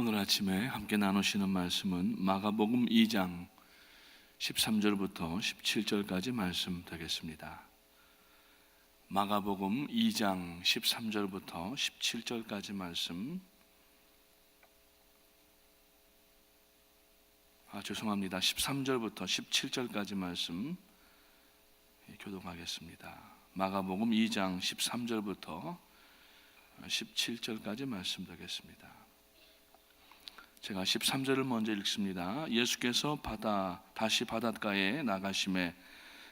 오늘 아침에 함께 나누시는 말씀은 마가복음 2장 13절부터 17절까지 말씀 되겠습니다. 마가복음 2장 13절부터 17절까지 말씀. 죄송합니다. 13절부터 17절까지 말씀 교독하겠습니다. 마가복음 2장 13절부터 17절까지 말씀 되겠습니다. 제가 13절을 먼저 읽습니다. 예수께서 다시 바닷가에 나가심에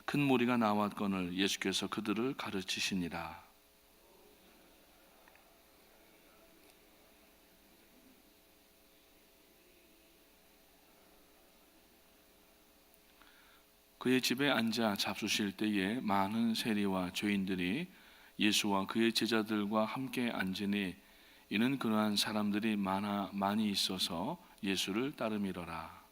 큰 무리가 나왔거늘 예수께서 그들을 가르치시니라. 그의 집에 앉아 잡수실 때에 많은 세리와 죄인들이 예수와 그의 제자들과 함께 앉으니 이는 그러한 사람들이 많이 있어서 예수를 따름이러라.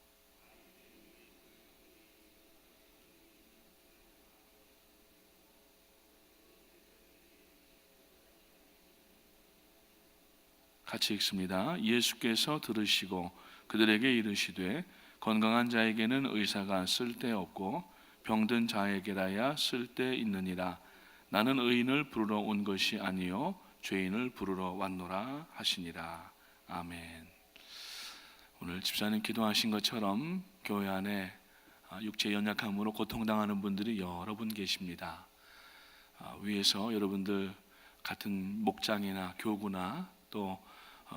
같이 읽습니다. 예수께서 들으시고 그들에게 이르시되 건강한 자에게는 의사가 쓸데없고 병든 자에게라야 쓸데있느니라. 나는 의인을 부르러 온 것이 아니요 죄인을 부르러 왔노라 하시니라. 아멘. 오늘 집사님 기도하신 것처럼 교회 안에 육체 연약함으로 고통당하는 분들이 여러 분 계십니다. 위에서 여러분들 같은 목장이나 교구나 또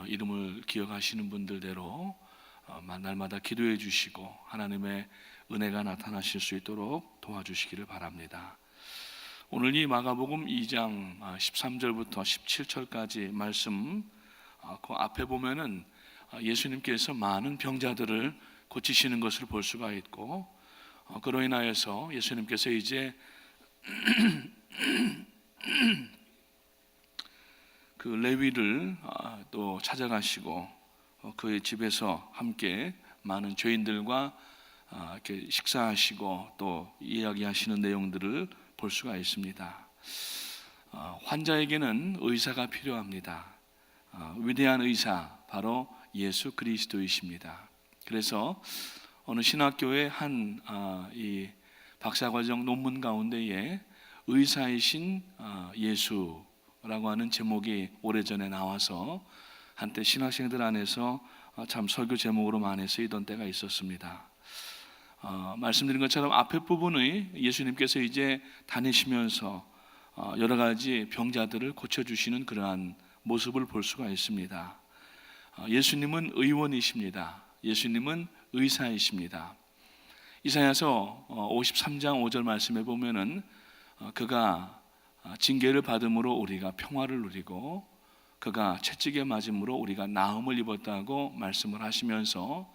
이름을 기억하시는 분들대로 날마다 기도해 주시고 하나님의 은혜가 나타나실 수 있도록 도와주시기를 바랍니다. 오늘 이 마가복음 2장 13절부터 17절까지 말씀, 그 앞에 보면은 예수님께서 많은 병자들을 고치시는 것을 볼 수가 있고, 그로 인하여서 예수님께서 이제 그 레위를 또 찾아가시고 그의 집에서 함께 많은 죄인들과 이렇게 식사하시고 또 이야기하시는 내용들을 볼 수가 있습니다. 환자에게는 의사가 필요합니다. 위대한 의사 바로 예수 그리스도이십니다. 그래서 어느 신학교의 이 박사과정 논문 가운데에 의사이신 예수라고 하는 제목이 오래전에 나와서 한때 신학생들 안에서 참 설교 제목으로 많이 쓰이던 때가 있었습니다. 말씀드린 것처럼 앞에 부분의 예수님께서 이제 다니시면서 여러 가지 병자들을 고쳐주시는 그러한 모습을 볼 수가 있습니다. 예수님은 의원이십니다. 예수님은 의사이십니다. 이사야서 53장 5절 말씀에 보면은 그가 징계를 받음으로 우리가 평화를 누리고 그가 채찍에 맞음으로 우리가 나음을 입었다고 말씀을 하시면서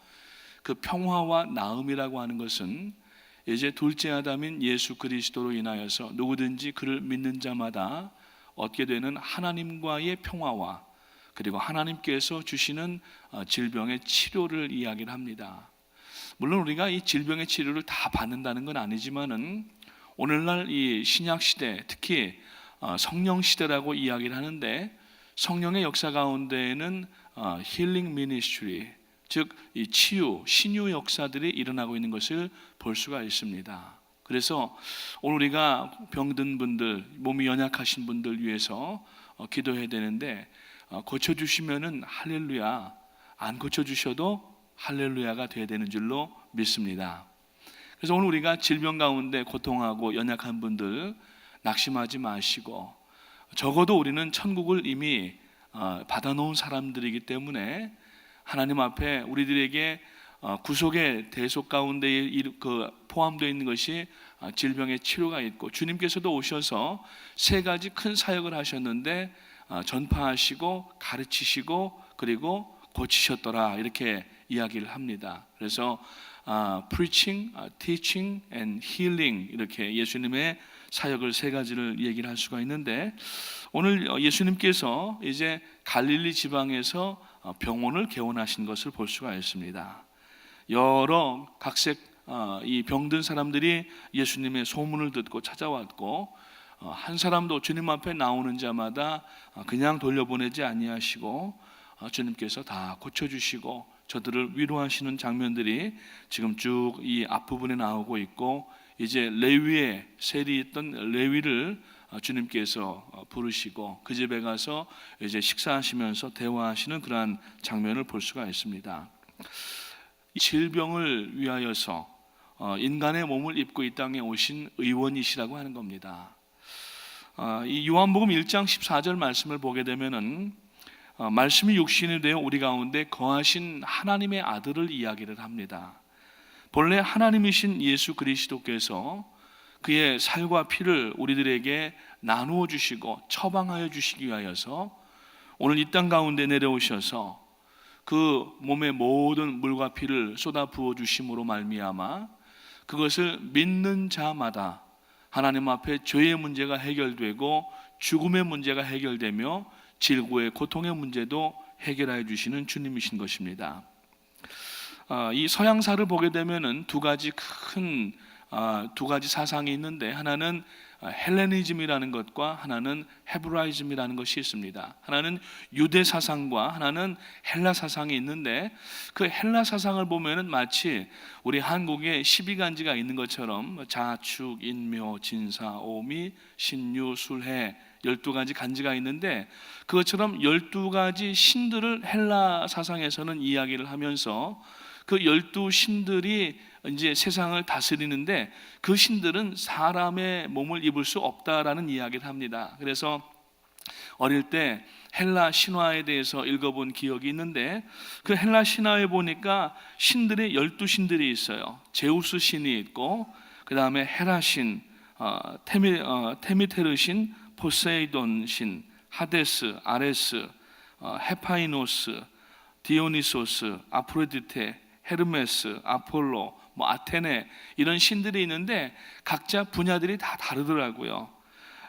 그 평화와 나음이라고 하는 것은 이제 둘째 아담인 예수 그리스도로 인하여서 누구든지 그를 믿는 자마다 얻게 되는 하나님과의 평화와 그리고 하나님께서 주시는 질병의 치료를 이야기를 합니다. 물론 우리가 이 질병의 치료를 다 받는다는 건 아니지만은 오늘날 이 신약 시대, 특히 성령 시대라고 이야기를 하는데 성령의 역사 가운데에는 힐링 미니스트리, 즉 이 치유, 신유 역사들이 일어나고 있는 것을 볼 수가 있습니다. 그래서 오늘 우리가 병든 분들, 몸이 연약하신 분들 위해서 기도해야 되는데 고쳐주시면은 할렐루야, 안 고쳐주셔도 할렐루야가 되어야 되는 줄로 믿습니다. 그래서 오늘 우리가 질병 가운데 고통하고 연약한 분들 낙심하지 마시고, 적어도 우리는 천국을 이미 받아놓은 사람들이기 때문에 하나님 앞에 우리들에게 구속의 대속 가운데 포함되어 있는 것이 질병의 치료가 있고, 주님께서도 오셔서 세 가지 큰 사역을 하셨는데 전파하시고 가르치시고 그리고 고치셨더라, 이렇게 이야기를 합니다. 그래서 preaching, teaching and healing, 이렇게 예수님의 사역을 세 가지를 얘기를 할 수가 있는데, 오늘 예수님께서 이제 갈릴리 지방에서 병원을 개원하신 것을 볼 수가 있습니다. 여러 각색 이 병든 사람들이 예수님의 소문을 듣고 찾아왔고, 한 사람도 주님 앞에 나오는 자마다 그냥 돌려보내지 아니하시고 주님께서 다 고쳐주시고 저들을 위로하시는 장면들이 지금 쭉 이 앞부분에 나오고 있고, 이제 레위의 셀이 있던 레위를 주님께서 부르시고 그 집에 가서 이제 식사하시면서 대화하시는 그러한 장면을 볼 수가 있습니다. 질병을 위하여서 인간의 몸을 입고 이 땅에 오신 의원이시라고 하는 겁니다. 이 요한복음 1장 14절 말씀을 보게 되면은 말씀이 육신이 되어 우리 가운데 거하신 하나님의 아들을 이야기를 합니다. 본래 하나님이신 예수 그리스도께서 그의 살과 피를 우리들에게 나누어 주시고 처방하여 주시기 위하여서 오늘 이 땅 가운데 내려오셔서 그 몸의 모든 물과 피를 쏟아 부어 주심으로 말미암아 그것을 믿는 자마다 하나님 앞에 죄의 문제가 해결되고 죽음의 문제가 해결되며 질고의 고통의 문제도 해결하여 주시는 주님이신 것입니다. 이 서양사를 보게 되면은 두 가지 사상이 있는데, 하나는 헬레니즘이라는 것과 하나는 헤브라이즘이라는 것이 있습니다. 하나는 유대 사상과 하나는 헬라 사상이 있는데, 그 헬라 사상을 보면은 마치 우리 한국에 12간지가 있는 것처럼 자축, 인묘, 진사, 오미, 신유, 술해 12가지 간지가 있는데, 그것처럼 12가지 신들을 헬라 사상에서는 이야기를 하면서 그 12신들이 이제 세상을 다스리는데 그 신들은 사람의 몸을 입을 수 없다라는 이야기를 합니다. 그래서 어릴 때 헬라 신화에 대해서 읽어본 기억이 있는데, 그 헬라 신화에 보니까 신들의 12신들이 있어요. 제우스 신이 있고, 그 다음에 헤라 신, 테미테르 신, 포세이돈 신, 하데스, 아레스, 헤파이노스, 디오니소스, 아프로디테, 헤르메스, 아폴로, 아테네, 이런 신들이 있는데 각자 분야들이 다 다르더라고요.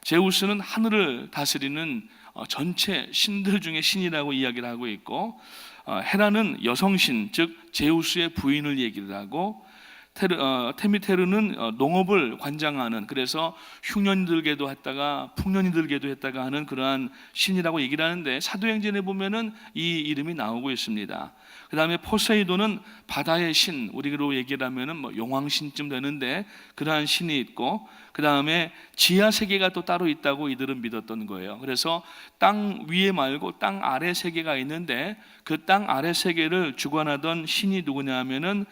제우스는 하늘을 다스리는 전체 신들 중에 신이라고 이야기를 하고 있고, 헤라는 여성신, 즉 제우스의 부인을 얘기를 하고, 테미테르는 농업을 관장하는, 그래서 흉년이 들게도 했다가 풍년이 들게도 했다가 하는 그러한 신이라고 얘기를 하는데, 사도행전에 보면은 이 이름이 나오고 있습니다. 그 다음에 포세이돈은 바다의 신, 우리로 얘기를 하면은 용왕신쯤 되는데 그러한 신이 있고, 그 다음에 지하 세계가 또 따로 있다고 이들은 믿었던 거예요. 그래서 땅 위에 말고 땅 아래 세계가 있는데, 그 땅 아래 세계를 주관하던 신이 누구냐 하면은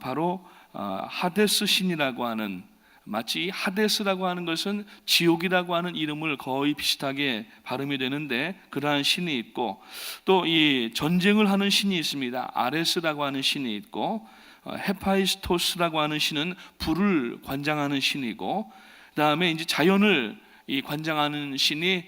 바로 하데스 신이라고 하는, 마치 하데스라고 하는 것은 지옥이라고 하는 이름을 거의 비슷하게 발음이 되는데 그러한 신이 있고, 또 이 전쟁을 하는 신이 있습니다. 아레스라고 하는 신이 있고, 헤파이스토스라고 하는 신은 불을 관장하는 신이고, 그 다음에 이제 자연을 관장하는 신이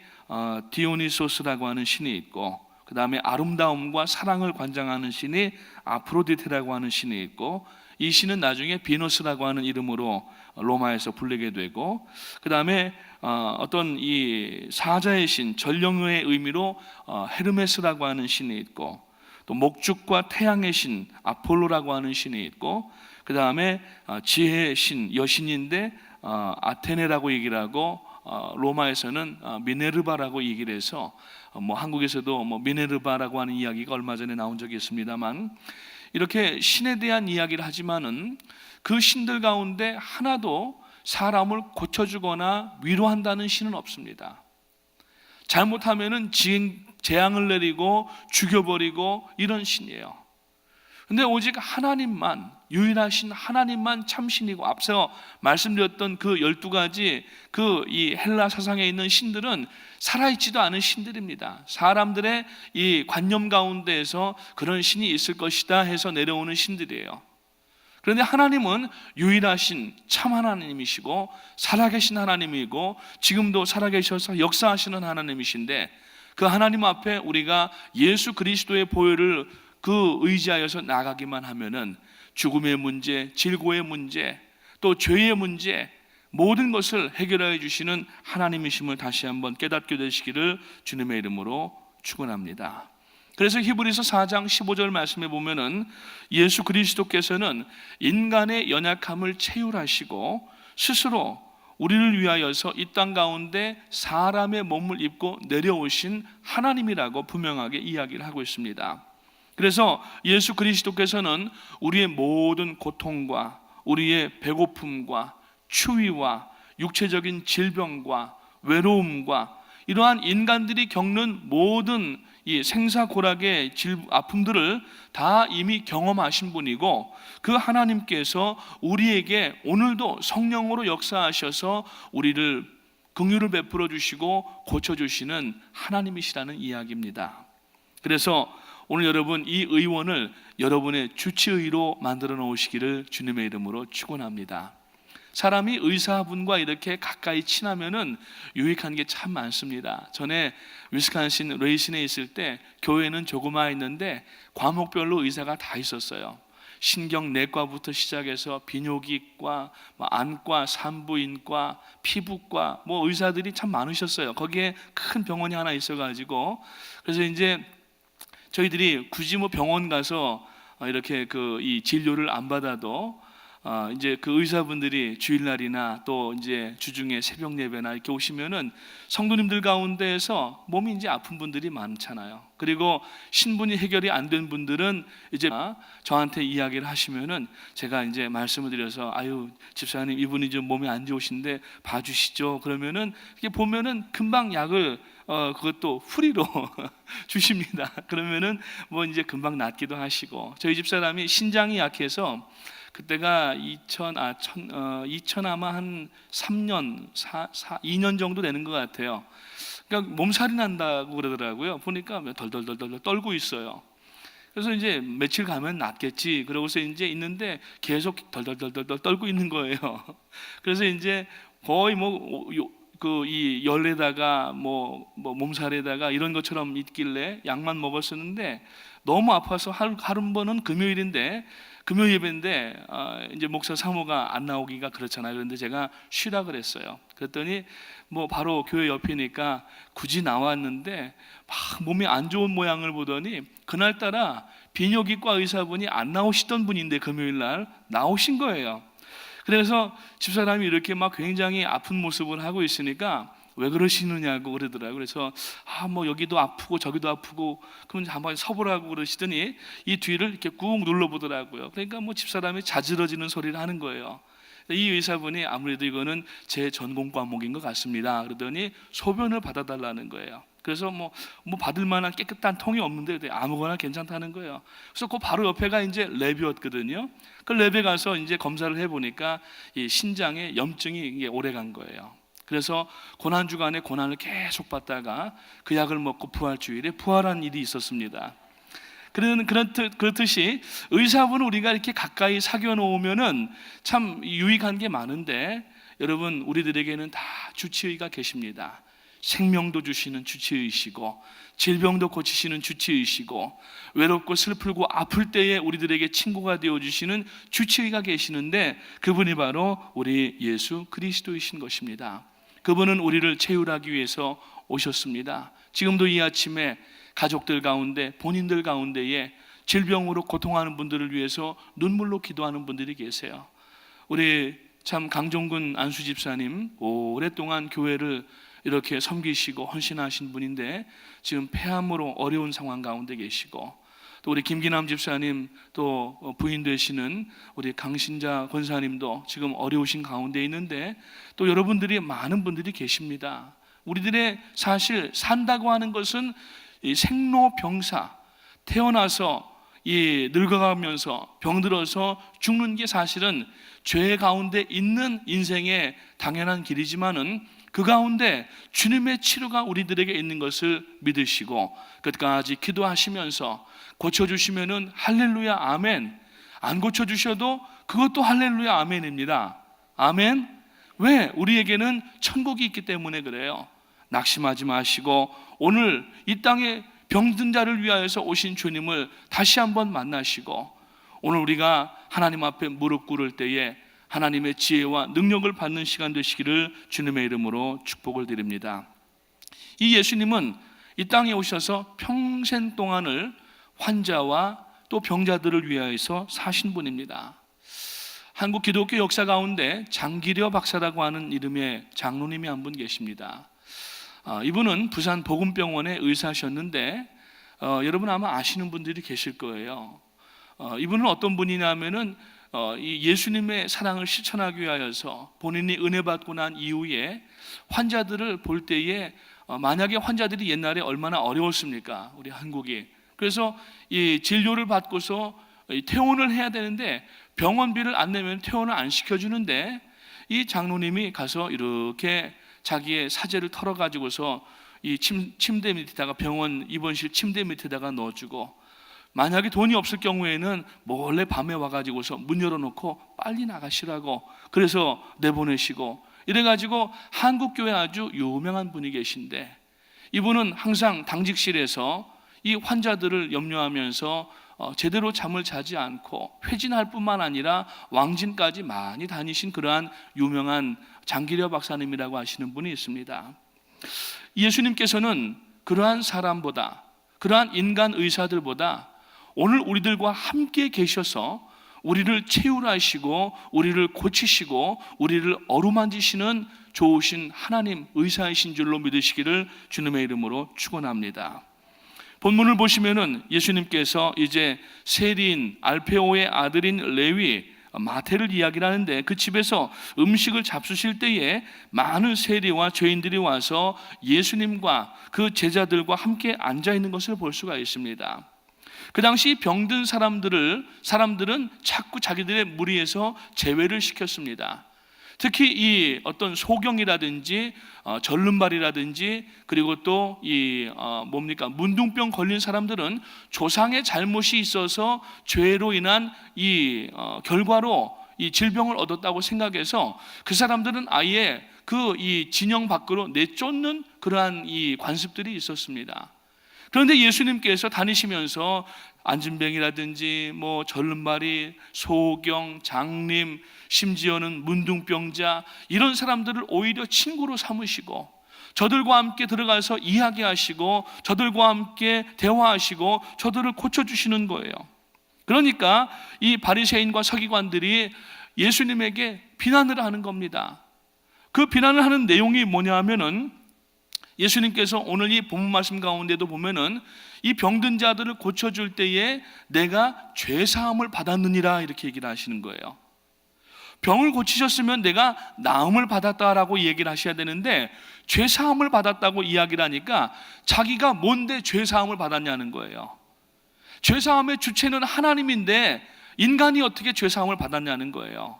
디오니소스라고 하는 신이 있고, 그 다음에 아름다움과 사랑을 관장하는 신이 아프로디테라고 하는 신이 있고, 이 신은 나중에 비너스라고 하는 이름으로 로마에서 불리게 되고, 그 다음에 어떤 이 사자의 신, 전령의 의미로 헤르메스라고 하는 신이 있고, 또 목축과 태양의 신 아폴로라고 하는 신이 있고, 그 다음에 지혜의 신, 여신인데 아테네라고 얘기를 하고, 로마에서는 미네르바라고 얘기를 해서 한국에서도 미네르바라고 하는 이야기가 얼마 전에 나온 적이 있습니다만, 이렇게 신에 대한 이야기를 하지만은 그 신들 가운데 하나도 사람을 고쳐주거나 위로한다는 신은 없습니다. 잘못하면은 재앙을 내리고 죽여버리고 이런 신이에요. 근데 오직 하나님만, 유일하신 하나님만 참신이고, 앞서 말씀드렸던 그 12가지 이 헬라 사상에 있는 신들은 살아있지도 않은 신들입니다. 사람들의 이 관념 가운데에서 그런 신이 있을 것이다 해서 내려오는 신들이에요. 그런데 하나님은 유일하신 참 하나님이시고 살아계신 하나님이고 지금도 살아계셔서 역사하시는 하나님이신데, 그 하나님 앞에 우리가 예수 그리스도의 보혈을 의지하여서 나가기만 하면은 죽음의 문제, 질고의 문제, 또 죄의 문제, 모든 것을 해결해 주시는 하나님이심을 다시 한번 깨닫게 되시기를 주님의 이름으로 축원합니다. 그래서 히브리서 4장 15절 말씀에 보면은 예수 그리스도께서는 인간의 연약함을 체휼하시고 스스로 우리를 위하여서 이 땅 가운데 사람의 몸을 입고 내려오신 하나님이라고 분명하게 이야기를 하고 있습니다. 그래서 예수 그리스도께서는 우리의 모든 고통과 우리의 배고픔과 추위와 육체적인 질병과 외로움과 이러한 인간들이 겪는 모든 이 생사고락의 아픔들을 다 이미 경험하신 분이고, 그 하나님께서 우리에게 오늘도 성령으로 역사하셔서 우리를 긍휼을 베풀어 주시고 고쳐주시는 하나님이시라는 이야기입니다. 그래서 오늘 여러분, 이 의원을 여러분의 주치의로 만들어 놓으시기를 주님의 이름으로 축원합니다. 사람이 의사분과 이렇게 가까이 친하면은 유익한 게 참 많습니다. 전에 위스콘신 레이신에 있을 때 교회는 조그마했는데 과목별로 의사가 다 있었어요. 신경내과부터 시작해서 비뇨기과, 안과, 산부인과, 피부과, 의사들이 참 많으셨어요. 거기에 큰 병원이 하나 있어가지고, 그래서 이제 저희들이 굳이 병원 가서 이렇게 이 진료를 안 받아도 이제 그 의사분들이 주일날이나 또 이제 주중에 새벽 예배나 이렇게 오시면은 성도님들 가운데에서 몸이 이제 아픈 분들이 많잖아요. 그리고 신분이 해결이 안 된 분들은 이제 저한테 이야기를 하시면은 제가 이제 말씀을 드려서, 아유 집사님, 이분이 좀 몸이 안 좋으신데 봐주시죠. 그러면은 이렇게 보면은 금방 약을 그것도 프리로 주십니다. 그러면은 이제 금방 낫기도 하시고, 저희 집사람이 신장이 약해서 그때가 2000 아마 한 3년, 2년 정도 되는 것 같아요. 그러니까 몸살이 난다고 그러더라고요. 보니까 덜덜덜덜 떨고 있어요. 그래서 이제 며칠 가면 낫겠지 그러고서 이제 있는데 계속 덜덜덜덜 떨고 있는 거예요. 그래서 이제 거의 이 열에다가 몸살에다가 이런 것처럼 있길래 약만 먹었었는데, 너무 아파서 한 번은 금요일인데 금요 예배인데 이제 목사 사모가 안 나오기가 그렇잖아요. 그런데 제가 쉬라 그랬어요. 그랬더니 바로 교회 옆이니까 굳이 나왔는데 막 몸이 안 좋은 모양을 보더니 그날따라 비뇨기과 의사분이 안 나오시던 분인데 금요일 날 나오신 거예요. 그래서 집사람이 이렇게 굉장히 아픈 모습을 하고 있으니까 왜 그러시느냐고 그러더라고요. 그래서 여기도 아프고 저기도 아프고, 그럼 한번 서보라고 그러시더니 이 뒤를 이렇게 꾹 눌러보더라고요. 그러니까 집사람이 자지러지는 소리를 하는 거예요. 이 의사분이 아무래도 이거는 제 전공 과목인 것 같습니다. 그러더니 소변을 받아달라는 거예요. 그래서 받을 만한 깨끗한 통이 없는데 아무거나 괜찮다는 거예요. 그래서 그 바로 옆에가 이제 랩이었거든요. 그 랩에 가서 이제 검사를 해보니까 이 신장에 염증이 이게 오래 간 거예요. 그래서 고난주간에 고난을 계속 받다가 그 약을 먹고 부활주일에 부활한 일이 있었습니다. 그렇듯이 의사분을 우리가 이렇게 가까이 사귀어 놓으면은 참 유익한 게 많은데, 여러분, 우리들에게는 다 주치의가 계십니다. 생명도 주시는 주치의시고, 질병도 고치시는 주치의시고, 외롭고 슬프고 아플 때에 우리들에게 친구가 되어주시는 주치의가 계시는데, 그분이 바로 우리 예수 그리스도이신 것입니다. 그분은 우리를 채울하기 위해서 오셨습니다. 지금도 이 아침에 가족들 가운데, 본인들 가운데에 질병으로 고통하는 분들을 위해서 눈물로 기도하는 분들이 계세요. 우리 참 강종근 안수 집사님, 오랫동안 교회를 이렇게 섬기시고 헌신하신 분인데 지금 폐암으로 어려운 상황 가운데 계시고, 또 우리 김기남 집사님, 또 부인 되시는 우리 강신자 권사님도 지금 어려우신 가운데 있는데, 또 여러분들이 많은 분들이 계십니다. 우리들의 사실 산다고 하는 것은 이 생로병사, 태어나서 늙어가면서 병들어서 죽는 게 사실은 죄 가운데 있는 인생의 당연한 길이지만은, 그 가운데 주님의 치료가 우리들에게 있는 것을 믿으시고 끝까지 기도하시면서 고쳐주시면은 할렐루야 아멘, 안 고쳐주셔도 그것도 할렐루야 아멘입니다. 아멘. 왜? 우리에게는 천국이 있기 때문에 그래요. 낙심하지 마시고 오늘 이 땅에 병든 자를 위하여서 오신 주님을 다시 한번 만나시고, 오늘 우리가 하나님 앞에 무릎 꿇을 때에 하나님의 지혜와 능력을 받는 시간 되시기를 주님의 이름으로 축복을 드립니다. 이 예수님은 이 땅에 오셔서 평생 동안을 환자와 또 병자들을 위하여서 사신 분입니다. 한국 기독교 역사 가운데 장기려 박사라고 하는 이름의 장로님이 한 분 계십니다. 이분은 부산 복음병원의 의사셨는데 여러분 아마 아시는 분들이 계실 거예요. 이분은 어떤 분이냐면은 이 예수님의 사랑을 실천하기 위하여서 본인이 은혜 받고 난 이후에 환자들을 볼 때에 만약에 환자들이 옛날에 얼마나 어려웠습니까? 우리 한국이. 그래서 이 진료를 받고서 퇴원을 해야 되는데 병원비를 안 내면 퇴원을 안 시켜주는데 이 장로님이 가서 이렇게 자기의 사제를 털어가지고서 이 침대 밑에다가 병원 입원실 침대 밑에다가 넣어주고 만약에 돈이 없을 경우에는 몰래 밤에 와가지고서 문 열어놓고 빨리 나가시라고 그래서 내보내시고 이래가지고 한국교회 아주 유명한 분이 계신데 이분은 항상 당직실에서 이 환자들을 염려하면서 제대로 잠을 자지 않고 회진할 뿐만 아니라 왕진까지 많이 다니신 그러한 유명한 장기려 박사님이라고 하시는 분이 있습니다. 예수님께서는 그러한 사람보다 그러한 인간 의사들보다 오늘 우리들과 함께 계셔서 우리를 채울하시고 우리를 고치시고 우리를 어루만지시는 좋으신 하나님 의사이신 줄로 믿으시기를 주님의 이름으로 축원합니다. 본문을 보시면은 예수님께서 이제 세리인 알페오의 아들인 레위 마태를 이야기를 하는데 그 집에서 음식을 잡수실 때에 많은 세리와 죄인들이 와서 예수님과 그 제자들과 함께 앉아 있는 것을 볼 수가 있습니다. 그 당시 병든 사람들은 자꾸 자기들의 무리에서 제외를 시켰습니다. 특히 이 어떤 소경이라든지 절름발이라든지 그리고 또 이 문둥병 걸린 사람들은 조상의 잘못이 있어서 죄로 인한 이 결과로 이 질병을 얻었다고 생각해서 그 사람들은 아예 그 이 진영 밖으로 내쫓는 그러한 이 관습들이 있었습니다. 그런데 예수님께서 다니시면서 안진병이라든지 절름발이, 소경, 장님, 심지어는 문둥병자 이런 사람들을 오히려 친구로 삼으시고 저들과 함께 들어가서 이야기하시고 저들과 함께 대화하시고 저들을 고쳐주시는 거예요. 그러니까 이 바리새인과 서기관들이 예수님에게 비난을 하는 겁니다. 그 비난을 하는 내용이 뭐냐 하면은 예수님께서 오늘 이 본문 말씀 가운데도 보면은 이 병든 자들을 고쳐줄 때에 내가 죄사함을 받았느니라 이렇게 얘기를 하시는 거예요. 병을 고치셨으면 내가 나음을 받았다라고 얘기를 하셔야 되는데 죄사함을 받았다고 이야기를 하니까 자기가 뭔데 죄사함을 받았냐는 거예요. 죄사함의 주체는 하나님인데 인간이 어떻게 죄사함을 받았냐는 거예요.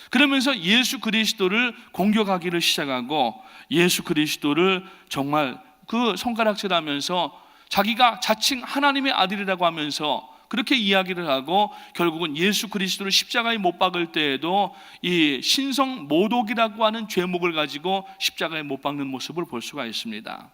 그러면서 예수 그리스도를 공격하기를 시작하고 예수 그리스도를 정말 그 손가락질하면서 자기가 자칭 하나님의 아들이라고 하면서 그렇게 이야기를 하고 결국은 예수 그리스도를 십자가에 못 박을 때에도 이 신성 모독이라고 하는 죄목을 가지고 십자가에 못 박는 모습을 볼 수가 있습니다.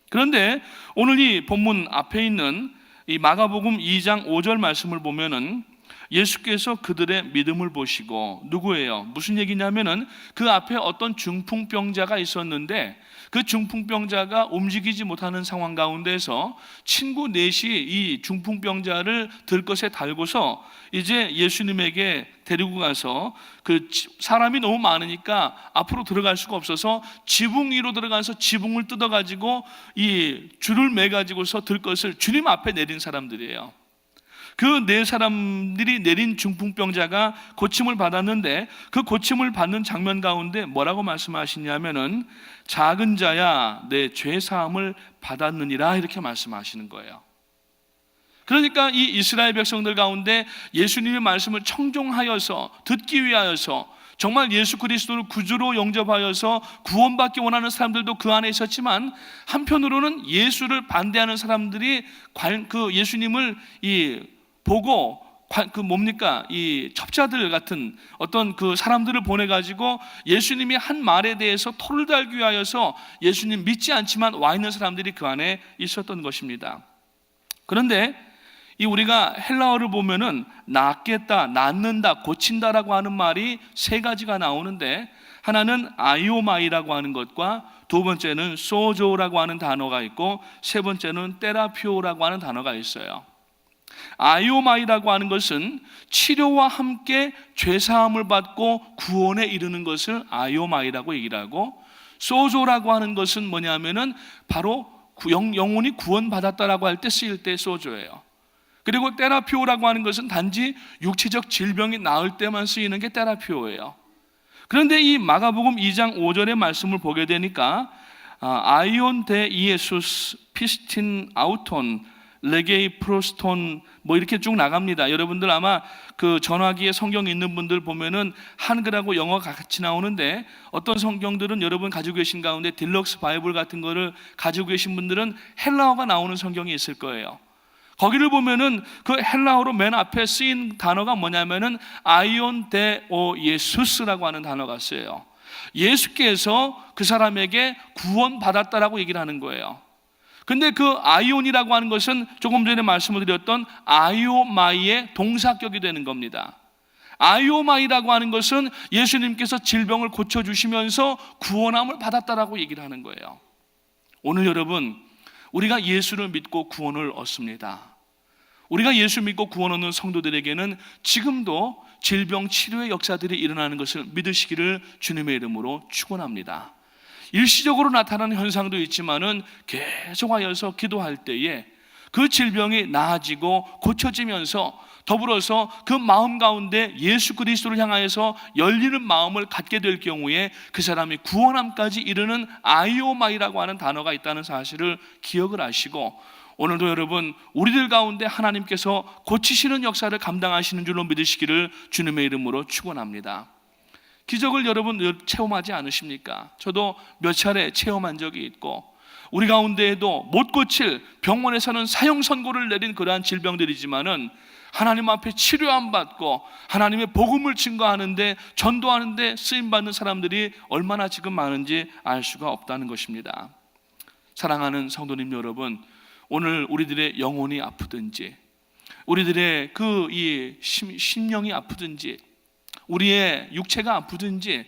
그런데 오늘 이 본문 앞에 있는 이 마가복음 2장 5절 말씀을 보면은 예수께서 그들의 믿음을 보시고 누구예요? 무슨 얘기냐면은 그 앞에 어떤 중풍병자가 있었는데 그 중풍병자가 움직이지 못하는 상황 가운데서 친구 넷이 이 중풍병자를 들것에 달고서 이제 예수님에게 데리고 가서 그 사람이 너무 많으니까 앞으로 들어갈 수가 없어서 지붕 위로 들어가서 지붕을 뜯어가지고 이 줄을 매가지고서 들것을 주님 앞에 내린 사람들이에요. 그 네 사람들이 내린 중풍병자가 고침을 받았는데 그 고침을 받는 장면 가운데 뭐라고 말씀하시냐면은 작은 자야 내 죄사함을 받았느니라 이렇게 말씀하시는 거예요. 그러니까 이 이스라엘 백성들 가운데 예수님의 말씀을 청종하여서 듣기 위하여서 정말 예수 그리스도를 구주로 영접하여서 구원받기 원하는 사람들도 그 안에 있었지만 한편으로는 예수를 반대하는 사람들이 그 예수님을 보고 이 첩자들 같은 어떤 그 사람들을 보내가지고 예수님이 한 말에 대해서 토를 달기 위하여서 예수님 믿지 않지만 와 있는 사람들이 그 안에 있었던 것입니다. 그런데 이 우리가 헬라어를 보면은 낫겠다, 낫는다, 고친다라고 하는 말이 세 가지가 나오는데 하나는 아이오마이라고 하는 것과 두 번째는 소조라고 하는 단어가 있고 세 번째는 테라피오라고 하는 단어가 있어요. 아이오마이라고 하는 것은 치료와 함께 죄사함을 받고 구원에 이르는 것을 아이오마이라고 얘기를 하고, 소조라고 하는 것은 뭐냐면은 바로 영혼이 구원받았다라고 할 때 쓰일 때 소조예요. 그리고 테라피오라고 하는 것은 단지 육체적 질병이 나을 때만 쓰이는 게 테라피오예요. 그런데 이 마가복음 2장 5절의 말씀을 보게 되니까 아이온 데 이에수스 피스틴 아우톤 레게이 프로스톤 뭐 이렇게 쭉 나갑니다. 여러분들 아마 그 전화기에 성경 있는 분들 보면은 한글하고 영어가 같이 나오는데, 어떤 성경들은 여러분 가지고 계신 가운데 딜럭스 바이블 같은 거를 가지고 계신 분들은 헬라어가 나오는 성경이 있을 거예요. 거기를 보면은 그 헬라어로 맨 앞에 쓰인 단어가 뭐냐면은 아이온 데 오 예수스라고 하는 단어가 쓰여요. 예수께서 그 사람에게 구원받았다라고 얘기를 하는 거예요. 근데 그 아이온이라고 하는 것은 조금 전에 말씀을 드렸던 아이오마이의 동사격이 되는 겁니다. 아이오마이라고 하는 것은 예수님께서 질병을 고쳐주시면서 구원함을 받았다라고 얘기를 하는 거예요. 오늘 여러분, 우리가 예수를 믿고 구원을 얻습니다. 우리가 예수 믿고 구원 얻는 성도들에게는 지금도 질병 치료의 역사들이 일어나는 것을 믿으시기를 주님의 이름으로 축원합니다. 일시적으로 나타나는 현상도 있지만은 계속하여서 기도할 때에 그 질병이 나아지고 고쳐지면서 더불어서 그 마음 가운데 예수 그리스도를 향하여서 열리는 마음을 갖게 될 경우에 그 사람이 구원함까지 이르는 아이오마이라고 하는 단어가 있다는 사실을 기억을 하시고, 오늘도 여러분 우리들 가운데 하나님께서 고치시는 역사를 감당하시는 줄로 믿으시기를 주님의 이름으로 축원합니다. 기적을 여러분 체험하지 않으십니까? 저도 몇 차례 체험한 적이 있고, 우리 가운데에도 못 고칠 병원에서는 사형 선고를 내린 그러한 질병들이지만은 하나님 앞에 치료 안 받고 하나님의 복음을 증거하는데, 전도하는데 쓰임받는 사람들이 얼마나 지금 많은지 알 수가 없다는 것입니다. 사랑하는 성도님 여러분, 오늘 우리들의 영혼이 아프든지, 우리들의 이 심령이 아프든지, 우리의 육체가 아프든지,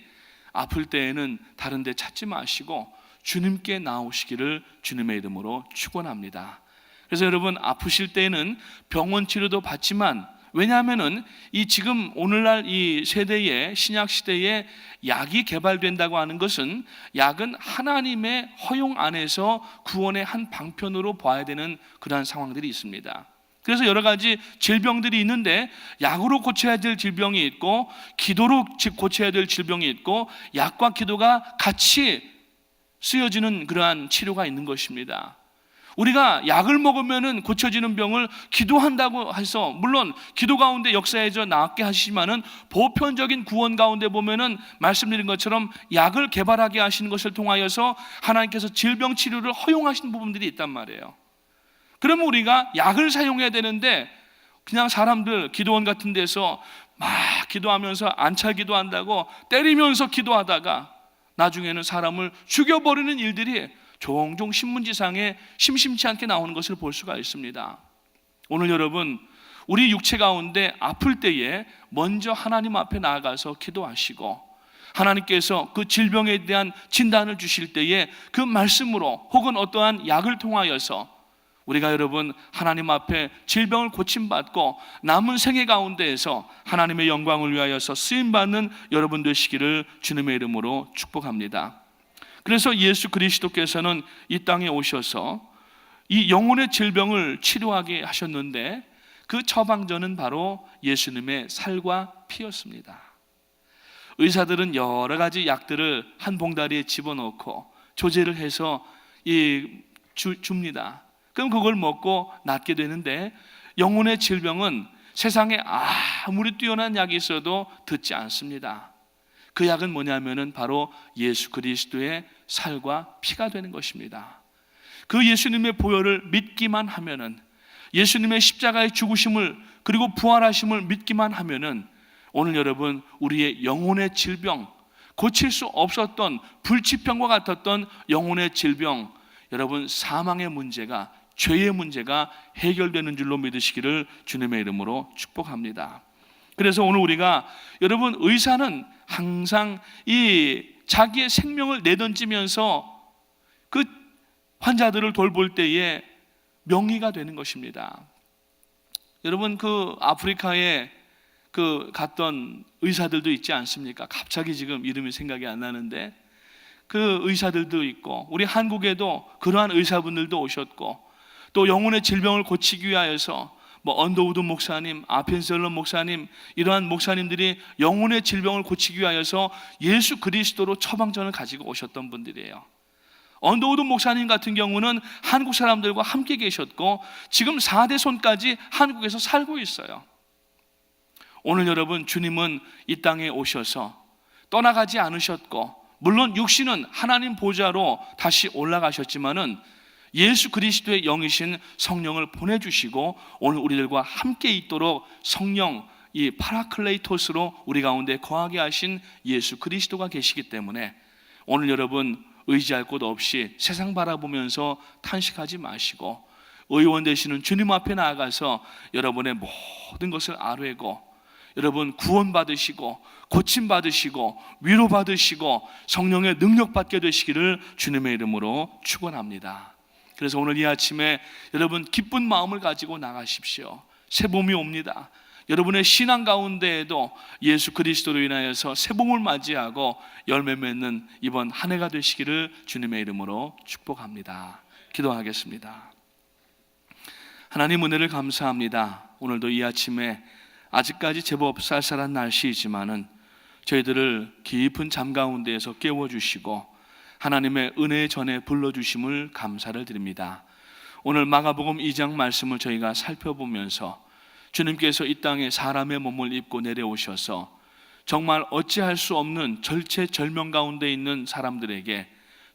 아플 때에는 다른 데 찾지 마시고 주님께 나오시기를 주님의 이름으로 축원합니다. 그래서 여러분, 아프실 때에는 병원 치료도 받지만, 왜냐하면은 이 지금 오늘날 이 세대의 신약 시대에 약이 개발된다고 하는 것은, 약은 하나님의 허용 안에서 구원의 한 방편으로 봐야 되는 그러한 상황들이 있습니다. 그래서 여러 가지 질병들이 있는데, 약으로 고쳐야 될 질병이 있고 기도로 고쳐야 될 질병이 있고, 약과 기도가 같이 쓰여지는 그러한 치료가 있는 것입니다. 우리가 약을 먹으면 고쳐지는 병을 기도한다고 해서, 물론 기도 가운데 역사해져 낫게 하시지만은 보편적인 구원 가운데 보면은 말씀드린 것처럼 약을 개발하게 하시는 것을 통하여서 하나님께서 질병 치료를 허용하신 부분들이 있단 말이에요. 그러면 우리가 약을 사용해야 되는데, 그냥 사람들 기도원 같은 데서 막 기도하면서 안찰 기도한다고 때리면서 기도하다가 나중에는 사람을 죽여버리는 일들이 종종 신문지상에 심심치 않게 나오는 것을 볼 수가 있습니다. 오늘 여러분, 우리 육체 가운데 아플 때에 먼저 하나님 앞에 나아가서 기도하시고, 하나님께서 그 질병에 대한 진단을 주실 때에 그 말씀으로 혹은 어떠한 약을 통하여서 우리가 여러분 하나님 앞에 질병을 고침받고 남은 생애 가운데에서 하나님의 영광을 위하여서 쓰임받는 여러분 되시기를 주님의 이름으로 축복합니다. 그래서 예수 그리스도께서는 이 땅에 오셔서 이 영혼의 질병을 치료하게 하셨는데, 그 처방전은 바로 예수님의 살과 피였습니다. 의사들은 여러 가지 약들을 한 봉다리에 집어넣고 조제를 해서 줍니다. 그럼 그걸 먹고 낫게 되는데, 영혼의 질병은 세상에 아무리 뛰어난 약이 있어도 듣지 않습니다. 그 약은 뭐냐면은 바로 예수 그리스도의 살과 피가 되는 것입니다. 그 예수님의 보혈을 믿기만 하면은, 예수님의 십자가의 죽으심을 그리고 부활하심을 믿기만 하면은, 오늘 여러분 우리의 영혼의 질병, 고칠 수 없었던 불치병과 같았던 영혼의 질병, 여러분 사망의 문제가, 죄의 문제가 해결되는 줄로 믿으시기를 주님의 이름으로 축복합니다. 그래서 오늘 우리가, 여러분 의사는 항상 이 자기의 생명을 내던지면서 그 환자들을 돌볼 때에 명의가 되는 것입니다. 여러분 그 아프리카에 그 갔던 의사들도 있지 않습니까? 갑자기 지금 이름이 생각이 안 나는데 그 의사들도 있고, 우리 한국에도 그러한 의사분들도 오셨고, 또 영혼의 질병을 고치기 위하여서 뭐 언더우드 목사님, 아펜셀러 목사님, 이러한 목사님들이 영혼의 질병을 고치기 위하여서 예수 그리스도로 처방전을 가지고 오셨던 분들이에요. 언더우드 목사님 같은 경우는 한국 사람들과 함께 계셨고 지금 4대손까지 한국에서 살고 있어요. 오늘 여러분, 주님은 이 땅에 오셔서 떠나가지 않으셨고, 물론 육신은 하나님 보좌로 다시 올라가셨지만은 예수 그리스도의 영이신 성령을 보내주시고 오늘 우리들과 함께 있도록 성령, 이 파라클레이토스로 우리 가운데 거하게 하신 예수 그리스도가 계시기 때문에 오늘 여러분 의지할 곳 없이 세상 바라보면서 탄식하지 마시고 의원 되시는 주님 앞에 나아가서 여러분의 모든 것을 아뢰고 여러분 구원받으시고 고침받으시고 위로받으시고 성령의 능력받게 되시기를 주님의 이름으로 축원합니다. 그래서 오늘 이 아침에 여러분 기쁜 마음을 가지고 나가십시오. 새 봄이 옵니다. 여러분의 신앙 가운데에도 예수 그리스도로 인하여서 새 봄을 맞이하고 열매 맺는 이번 한 해가 되시기를 주님의 이름으로 축복합니다. 기도하겠습니다. 하나님 은혜를 감사합니다. 오늘도 이 아침에 아직까지 제법 쌀쌀한 날씨이지만은 저희들을 깊은 잠 가운데에서 깨워주시고 하나님의 은혜의 전에 불러주심을 감사를 드립니다. 오늘 마가복음 2장 말씀을 저희가 살펴보면서 주님께서 이 땅에 사람의 몸을 입고 내려오셔서 정말 어찌할 수 없는 절체절명 가운데 있는 사람들에게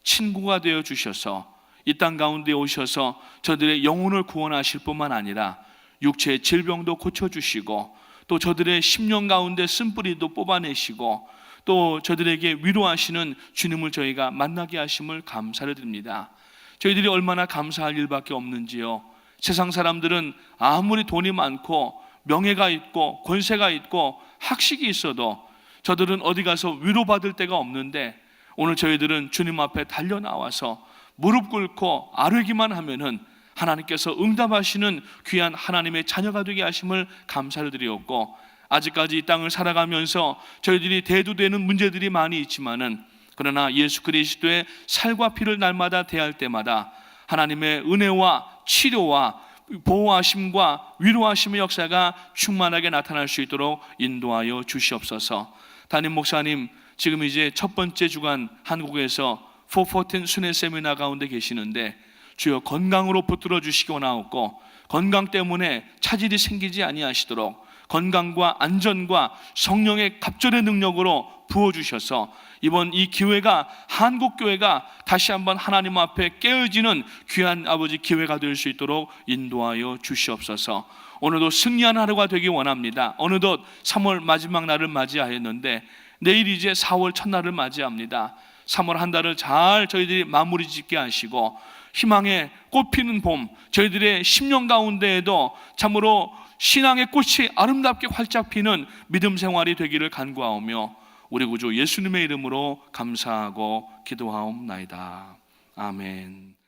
친구가 되어 주셔서 이 땅 가운데 오셔서 저들의 영혼을 구원하실 뿐만 아니라 육체의 질병도 고쳐주시고 또 저들의 심령 가운데 쓴뿌리도 뽑아내시고 또 저들에게 위로하시는 주님을 저희가 만나게 하심을 감사를 드립니다. 저희들이 얼마나 감사할 일밖에 없는지요. 세상 사람들은 아무리 돈이 많고 명예가 있고 권세가 있고 학식이 있어도 저들은 어디 가서 위로받을 데가 없는데 오늘 저희들은 주님 앞에 달려나와서 무릎 꿇고 아뢰기만 하면은 하나님께서 응답하시는 귀한 하나님의 자녀가 되게 하심을 감사를 드리었고, 아직까지 이 땅을 살아가면서 저희들이 대두되는 문제들이 많이 있지만은 그러나 예수 그리스도의 살과 피를 날마다 대할 때마다 하나님의 은혜와 치료와 보호하심과 위로하심의 역사가 충만하게 나타날 수 있도록 인도하여 주시옵소서. 담임 목사님 지금 이제 첫 번째 주간 한국에서 414 순회 세미나 가운데 계시는데 주여 건강으로 붙들어 주시기 원하옵고 건강 때문에 차질이 생기지 아니하시도록 건강과 안전과 성령의 갑절의 능력으로 부어주셔서 이번 이 기회가 한국교회가 다시 한번 하나님 앞에 깨어지는 귀한 아버지 기회가 될 수 있도록 인도하여 주시옵소서. 오늘도 승리한 하루가 되기 원합니다. 어느덧 3월 마지막 날을 맞이하였는데 내일 이제 4월 첫날을 맞이합니다. 3월 한 달을 잘 저희들이 마무리 짓게 하시고 희망의 꽃피는 봄, 저희들의 심령 가운데에도 참으로 신앙의 꽃이 아름답게 활짝 피는 믿음 생활이 되기를 간구하오며 우리 구주 예수님의 이름으로 감사하고 기도하옵나이다. 아멘.